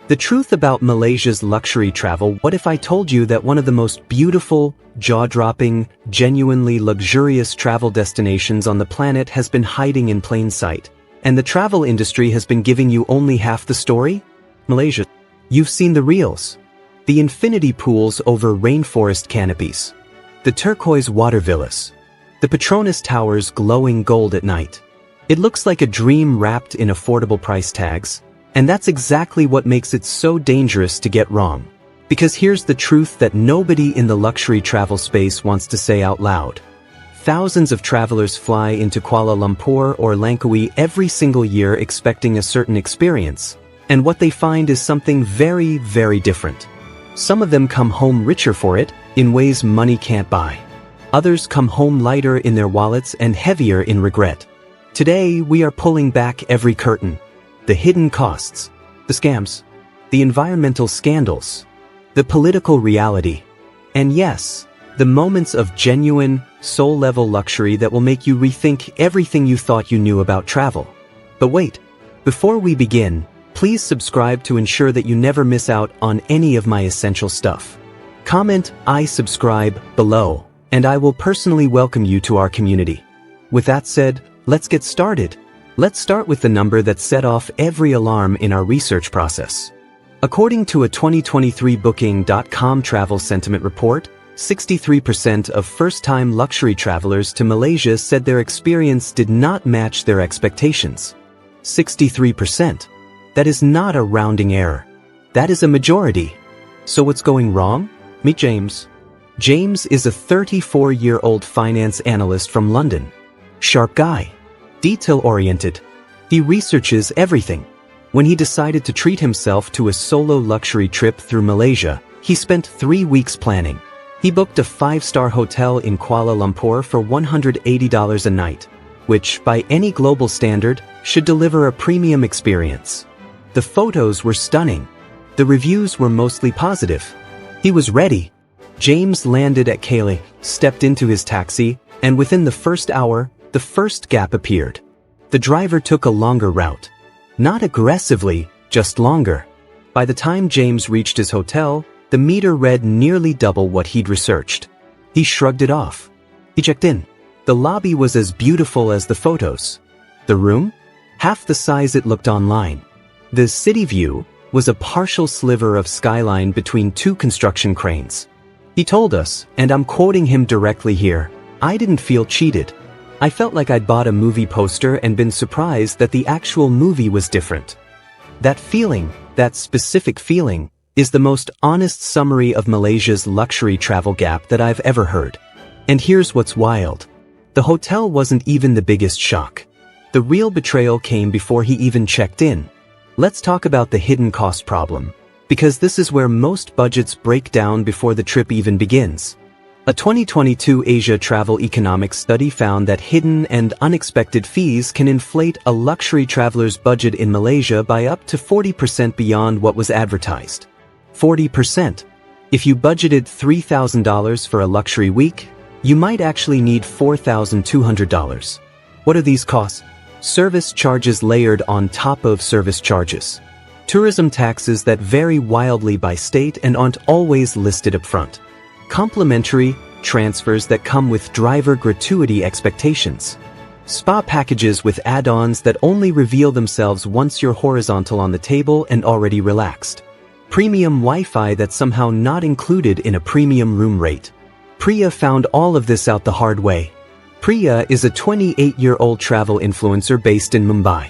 The truth about Malaysia's luxury travel. What if I told you that one of the most beautiful, jaw-dropping, genuinely luxurious travel destinations on the planet has been hiding in plain sight, and the travel industry has been giving you only half the story? Malaysia. You've seen the reels. The infinity pools over rainforest canopies. The turquoise water villas. The Petronas towers glowing gold at night. It looks like a dream wrapped in affordable price tags. And that's exactly what makes it so dangerous to get wrong. Because here's the truth that nobody in the luxury travel space wants to say out loud. Thousands of travelers fly into Kuala Lumpur or Langkawi every single year expecting a certain experience. And what they find is something very, very different. Some of them come home richer for it, in ways money can't buy. Others come home lighter in their wallets and heavier in regret. Today, we are pulling back every curtain. The hidden costs, the scams, the environmental scandals, the political reality, and yes, the moments of genuine, soul-level luxury that will make you rethink everything you thought you knew about travel. But wait, before we begin, please subscribe to ensure that you never miss out on any of my essential stuff. Comment "I subscribe" below, and I will personally welcome you to our community. With that said, let's get started. Let's start with the number that set off every alarm in our research process. According to a 2023 Booking.com travel sentiment report, 63% of first-time luxury travelers to Malaysia said their experience did not match their expectations. 63%. That is not a rounding error. That is a majority. So what's going wrong? Meet James. James is a 34-year-old finance analyst from London. Sharp guy. Detail-oriented. He researches everything. When he decided to treat himself to a solo luxury trip through Malaysia, he spent 3 weeks planning. He booked a 5-star hotel in Kuala Lumpur for $180 a night, which, by any global standard, should deliver a premium experience. The photos were stunning. The reviews were mostly positive. He was ready. James landed at Kaylee, stepped into his taxi, and within the first hour, the first gap appeared. The driver took a longer route. Not aggressively, just longer. By the time James reached his hotel, the meter read nearly double what he'd researched. He shrugged it off. He checked in. The lobby was as beautiful as the photos. The room? Half the size it looked online. The city view was a partial sliver of skyline between 2 construction cranes. He told us, and I'm quoting him directly here, "I didn't feel cheated. I felt like I'd bought a movie poster and been surprised that the actual movie was different." That feeling, that specific feeling, is the most honest summary of Malaysia's luxury travel gap that I've ever heard. And here's what's wild. The hotel wasn't even the biggest shock. The real betrayal came before he even checked in. Let's talk about the hidden cost problem, because this is where most budgets break down before the trip even begins. A 2022 Asia Travel Economics study found that hidden and unexpected fees can inflate a luxury traveler's budget in Malaysia by up to 40% beyond what was advertised. 40%. If you budgeted $3,000 for a luxury week, you might actually need $4,200. What are these costs? Service charges layered on top of service charges. Tourism taxes that vary wildly by state and aren't always listed up front. Complimentary transfers that come with driver gratuity expectations. Spa packages with add-ons that only reveal themselves once you're horizontal on the table and already relaxed. Premium Wi-Fi that's somehow not included in a premium room rate. Priya found all of this out the hard way. Priya is a 28-year-old travel influencer based in Mumbai.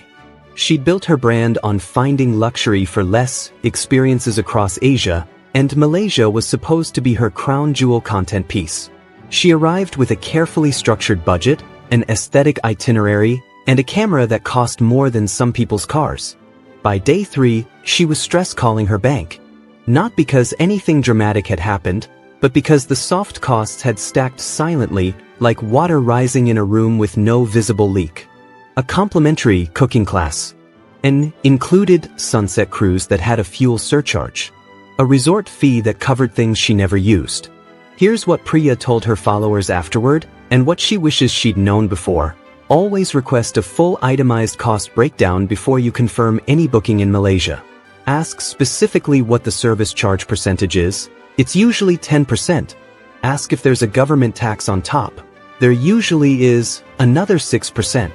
She'd built her brand on finding luxury for less experiences across Asia, and Malaysia was supposed to be her crown jewel content piece. She arrived with a carefully structured budget, an aesthetic itinerary, and a camera that cost more than some people's cars. By day 3, she was stress calling her bank. Not because anything dramatic had happened, but because the soft costs had stacked silently, like water rising in a room with no visible leak. A complimentary cooking class. An included sunset cruise that had a fuel surcharge. A resort fee that covered things she never used. Here's what Priya told her followers afterward, and what she wishes she'd known before. Always request a full itemized cost breakdown before you confirm any booking in Malaysia. Ask specifically what the service charge percentage is. It's usually 10%. Ask if there's a government tax on top. There usually is another 6%.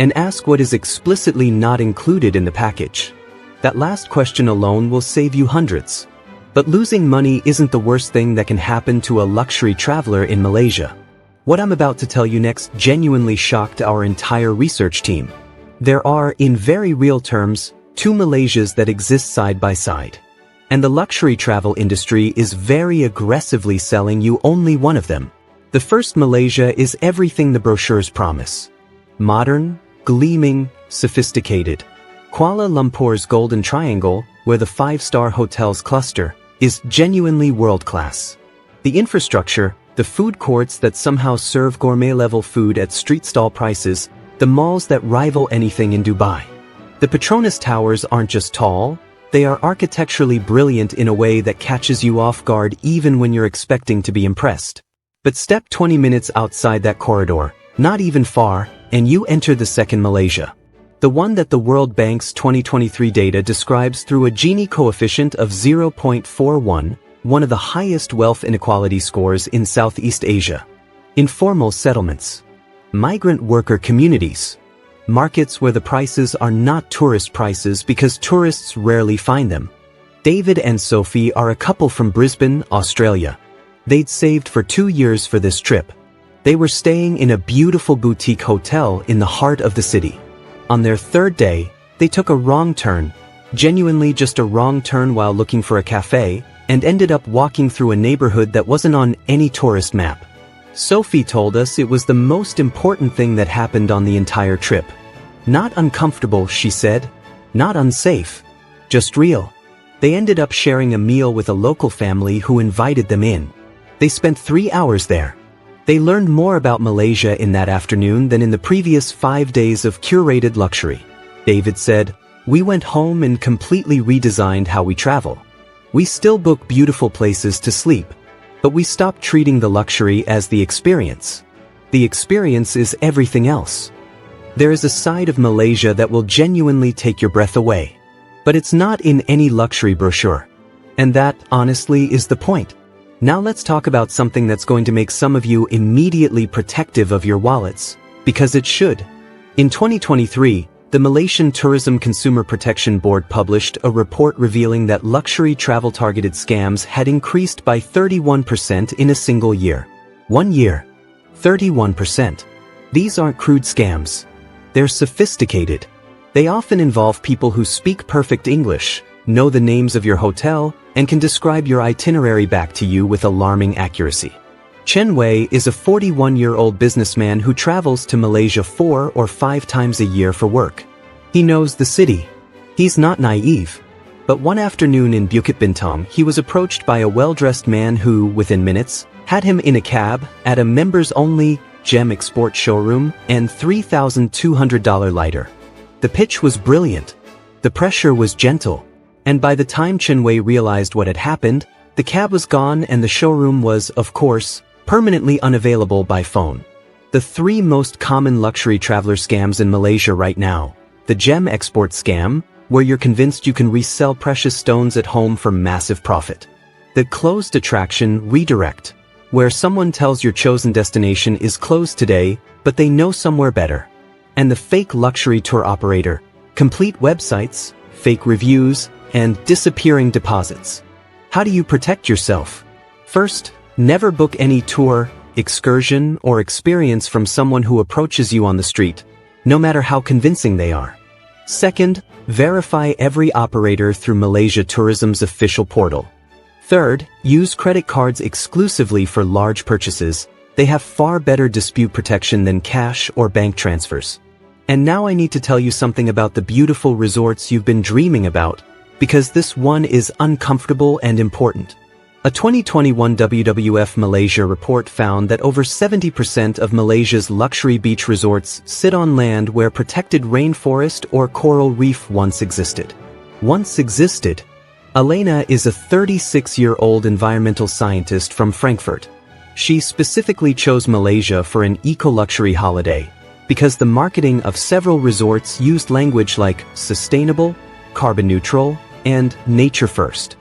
And ask what is explicitly not included in the package. That last question alone will save you hundreds. But losing money isn't the worst thing that can happen to a luxury traveler in Malaysia. What I'm about to tell you next genuinely shocked our entire research team. There are, in very real terms, two Malaysias that exist side by side. And the luxury travel industry is very aggressively selling you only one of them. The first Malaysia is everything the brochures promise. Modern, gleaming, sophisticated. Kuala Lumpur's Golden Triangle, where the five-star hotels cluster, is genuinely world-class. The infrastructure, the food courts that somehow serve gourmet-level food at street stall prices, the malls that rival anything in Dubai. The Petronas Towers aren't just tall, they are architecturally brilliant in a way that catches you off guard even when you're expecting to be impressed. But step 20 minutes outside that corridor, not even far, and you enter the second Malaysia. The one that the World Bank's 2023 data describes through a Gini coefficient of 0.41, one of the highest wealth inequality scores in Southeast Asia. Informal settlements. Migrant worker communities. Markets where the prices are not tourist prices because tourists rarely find them. David and Sophie are a couple from Brisbane, Australia. They'd saved for 2 years for this trip. They were staying in a beautiful boutique hotel in the heart of the city. On their third day, they took a wrong turn, genuinely just a wrong turn while looking for a cafe, and ended up walking through a neighborhood that wasn't on any tourist map. Sophie told us it was the most important thing that happened on the entire trip. Not uncomfortable, she said. Not unsafe. Just real. They ended up sharing a meal with a local family who invited them in. They spent 3 hours there. They learned more about Malaysia in that afternoon than in the previous 5 days of curated luxury. David said, "We went home and completely redesigned how we travel. We still book beautiful places to sleep, but we stopped treating the luxury as the experience. The experience is everything else." There is a side of Malaysia that will genuinely take your breath away. But it's not in any luxury brochure. And that, honestly, is the point. Now let's talk about something that's going to make some of you immediately protective of your wallets, because it should. In 2023, the Malaysian Tourism Consumer Protection Board published a report revealing that luxury travel-targeted scams had increased by 31% in a single year. 1 year. 31%. These aren't crude scams. They're sophisticated. They often involve people who speak perfect English, know the names of your hotel, and can describe your itinerary back to you with alarming accuracy. Chen Wei is a 41-year-old businessman who travels to Malaysia 4 or 5 times a year for work. He knows the city. He's not naive. But one afternoon in Bukit Bintang, he was approached by a well-dressed man who, within minutes, had him in a cab at a members-only gem export showroom and $3,200 lighter. The pitch was brilliant. The pressure was gentle. And by the time Chen Wei realized what had happened, the cab was gone and the showroom was, of course, permanently unavailable by phone. The 3 most common luxury traveler scams in Malaysia right now. The gem export scam, where you're convinced you can resell precious stones at home for massive profit. The closed attraction redirect, where someone tells your chosen destination is closed today, but they know somewhere better. And the fake luxury tour operator, complete websites, fake reviews, and disappearing deposits. How do you protect yourself? First, never book any tour, excursion, or experience from someone who approaches you on the street, no matter how convincing they are. Second, verify every operator through Malaysia Tourism's official portal. Third, use credit cards exclusively for large purchases. They have far better dispute protection than cash or bank transfers. And now I need to tell you something about the beautiful resorts you've been dreaming about, because this one is uncomfortable and important. A 2021 WWF Malaysia report found that over 70% of Malaysia's luxury beach resorts sit on land where protected rainforest or coral reef once existed. Once existed. Elena is a 36-year-old environmental scientist from Frankfurt. She specifically chose Malaysia for an eco-luxury holiday because the marketing of several resorts used language like sustainable, carbon neutral, and nature first.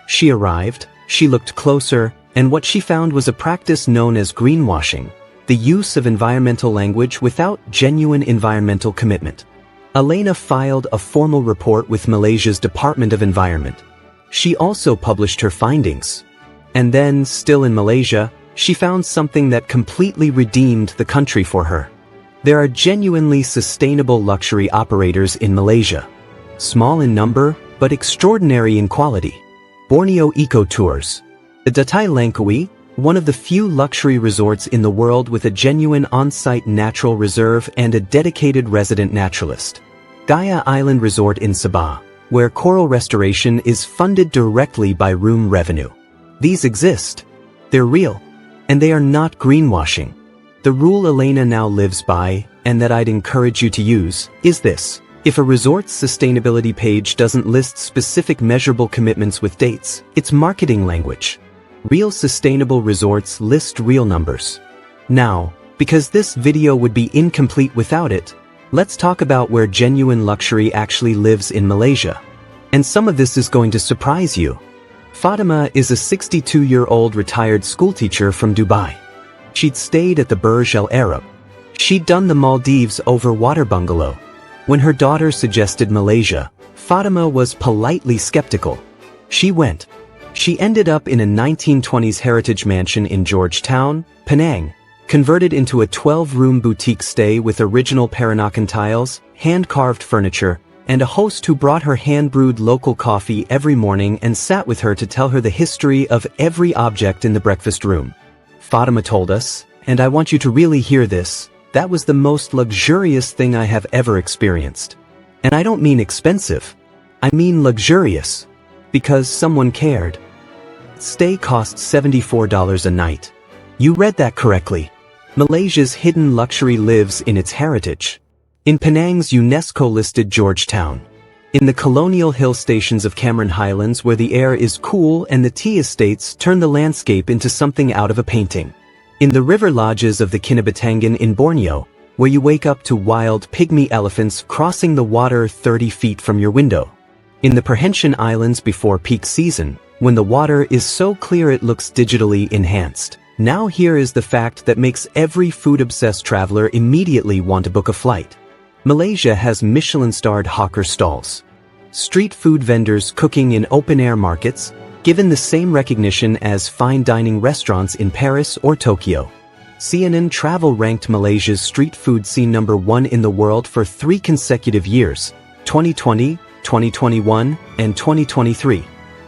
She arrived, she looked closer, and what she found was a practice known as greenwashing, the use of environmental language without genuine environmental commitment. Elena filed a formal report with Malaysia's Department of Environment. She also published her findings. And then, still in Malaysia, she found something that completely redeemed the country for her. There are genuinely sustainable luxury operators in Malaysia. Small in number, but extraordinary in quality. Borneo Eco Tours. The Datai Langkawi, one of the few luxury resorts in the world with a genuine on-site natural reserve and a dedicated resident naturalist. Gaia Island Resort in Sabah, where coral restoration is funded directly by room revenue. These exist. They're real. And they are not greenwashing. The rule Elena now lives by, and that I'd encourage you to use, is this. If a resort's sustainability page doesn't list specific measurable commitments with dates, it's marketing language. Real sustainable resorts list real numbers. Now, because this video would be incomplete without it, let's talk about where genuine luxury actually lives in Malaysia. And some of this is going to surprise you. Fatima is a 62-year-old retired schoolteacher from Dubai. She'd stayed at the Burj Al Arab. She'd done the Maldives over water bungalow. When her daughter suggested Malaysia, Fatima was politely skeptical. She went. She ended up in a 1920s heritage mansion in Georgetown, Penang, converted into a 12-room boutique stay with original Peranakan tiles, hand-carved furniture, and a host who brought her hand-brewed local coffee every morning and sat with her to tell her the history of every object in the breakfast room. Fatima told us, and I want you to really hear this, that was the most luxurious thing I have ever experienced. And I don't mean expensive. I mean luxurious. Because someone cared. Stay costs $74 a night. You read that correctly. Malaysia's hidden luxury lives in its heritage. In Penang's UNESCO-listed Georgetown. In the colonial hill stations of Cameron Highlands where the air is cool and the tea estates turn the landscape into something out of a painting. In the river lodges of the Kinabatangan in Borneo, where you wake up to wild pygmy elephants crossing the water 30 feet from your window. In the Perhentian Islands before peak season, when the water is so clear it looks digitally enhanced. Now here is the fact that makes every food-obsessed traveler immediately want to book a flight. Malaysia has Michelin-starred hawker stalls. Street food vendors cooking in open-air markets, given the same recognition as fine dining restaurants in Paris or Tokyo. CNN Travel ranked Malaysia's street food scene #1 in the world for 3 consecutive years, 2020, 2021, and 2023.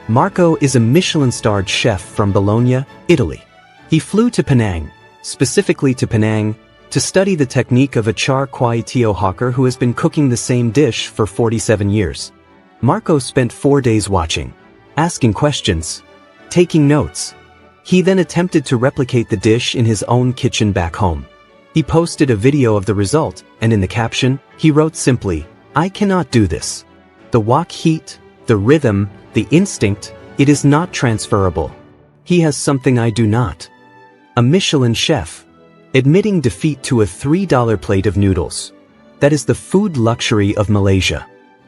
Marco is a Michelin-starred chef from Bologna, Italy. He flew to Penang, specifically to Penang, to study the technique of a char kway teow hawker who has been cooking the same dish for 47 years. Marco spent 4 days watching, asking questions, taking notes. He then attempted to replicate the dish in his own kitchen back home. He posted a video of the result, and in the caption, he wrote simply, "I cannot do this. The wok heat, the rhythm, the instinct, it is not transferable. He has something I do not." A Michelin chef, admitting defeat to a $3 plate of noodles. That is the food luxury of Malaysia.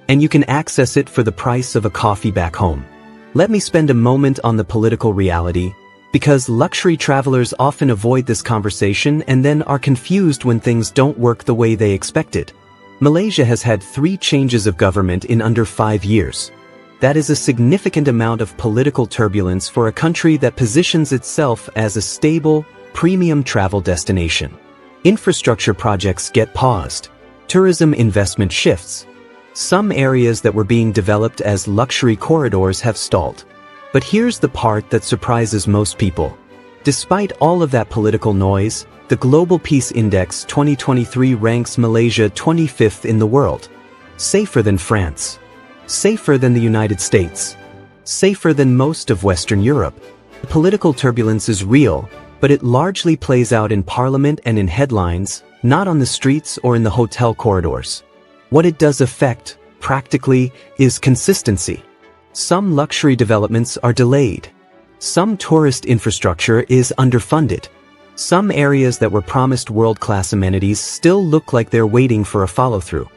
And you can access it for the price of a coffee back home. Let me spend a moment on the political reality, because luxury travelers often avoid this conversation and then are confused when things don't work the way they expected. Malaysia has had 3 changes of government in under 5 years. That is a significant amount of political turbulence for a country that positions itself as a stable, premium travel destination. Infrastructure projects get paused. Tourism investment shifts. Some areas that were being developed as luxury corridors have stalled. But here's the part that surprises most people. Despite all of that political noise, the Global Peace Index 2023 ranks Malaysia 25th in the world. Safer than France. Safer than the United States. Safer than most of Western Europe. The political turbulence is real, but it largely plays out in parliament and in headlines, not on the streets or in the hotel corridors. What it does affect, practically, is consistency. Some luxury developments are delayed. Some tourist infrastructure is underfunded. Some areas that were promised world-class amenities still look like they're waiting for a follow-through.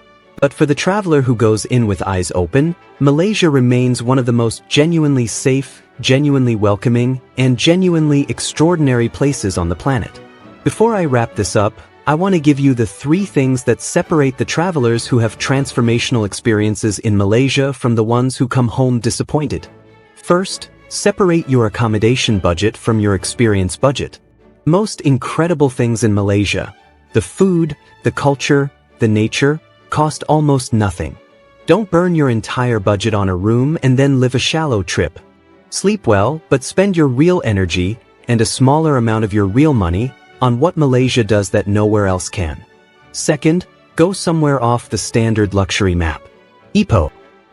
But for the traveler who goes in with eyes open, Malaysia remains one of the most genuinely safe, genuinely welcoming, and genuinely extraordinary places on the planet. Before I wrap this up, I want to give you the 3 things that separate the travelers who have transformational experiences in Malaysia from the ones who come home disappointed. First, separate your accommodation budget from your experience budget. Most incredible things in Malaysia, the food, the culture, the nature, cost almost nothing. Don't burn your entire budget on a room and then live a shallow trip. Sleep well, but spend your real energy and a smaller amount of your real money on what Malaysia does that nowhere else can. Second, go somewhere off the standard luxury map. Ipoh,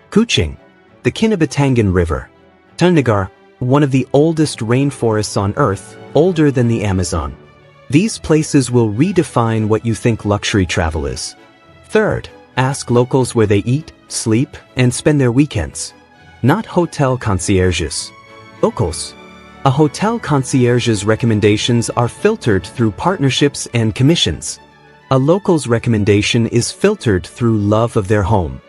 Kuching, the Kinabatangan River. Tanagar, one of the oldest rainforests on Earth, older than the Amazon. These places will redefine what you think luxury travel is. Third, ask locals where they eat, sleep, and spend their weekends. Not hotel concierges. Locals. A hotel concierge's recommendations are filtered through partnerships and commissions. A local's recommendation is filtered through love of their home.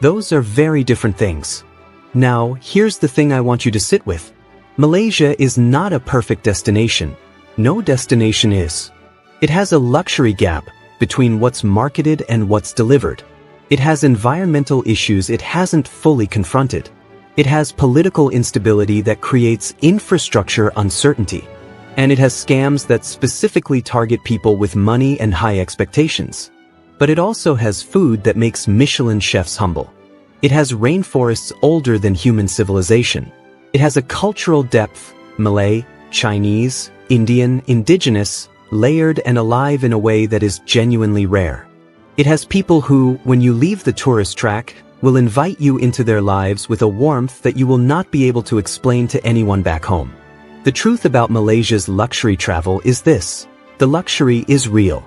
Those are very different things. Now, here's the thing I want you to sit with. Malaysia is not a perfect destination. No destination is. It has a luxury gap between what's marketed and what's delivered. It has environmental issues it hasn't fully confronted. It has political instability that creates infrastructure uncertainty. And it has scams that specifically target people with money and high expectations. But it also has food that makes Michelin chefs humble. It has rainforests older than human civilization. It has a cultural depth, Malay, Chinese, Indian, indigenous, layered and alive in a way that is genuinely rare. It has people who, when you leave the tourist track, will invite you into their lives with a warmth that you will not be able to explain to anyone back home. The truth about Malaysia's luxury travel is this: the luxury is real.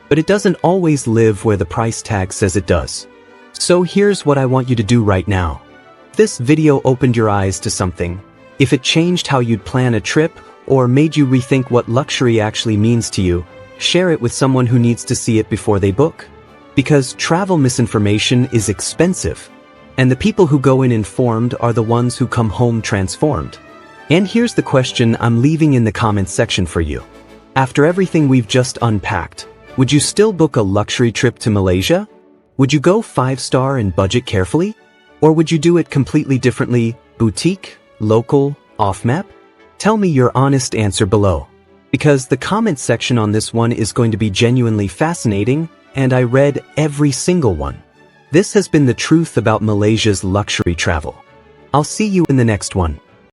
But it doesn't always live where the price tag says it does. So here's what I want you to do right now. If this video opened your eyes to something, if it changed how you'd plan a trip, or made you rethink what luxury actually means to you, share it with someone who needs to see it before they book. Because travel misinformation is expensive, and the people who go in informed are the ones who come home transformed. And here's the question I'm leaving in the comments section for you. After everything we've just unpacked, would you still book a luxury trip to Malaysia? Would you go 5-star and budget carefully? Or would you do it completely differently, boutique, local, off-map? Tell me your honest answer below. Because the comments section on this one is going to be genuinely fascinating, and I read every single one. This has been the truth about Malaysia's luxury travel. I'll see you in the next one.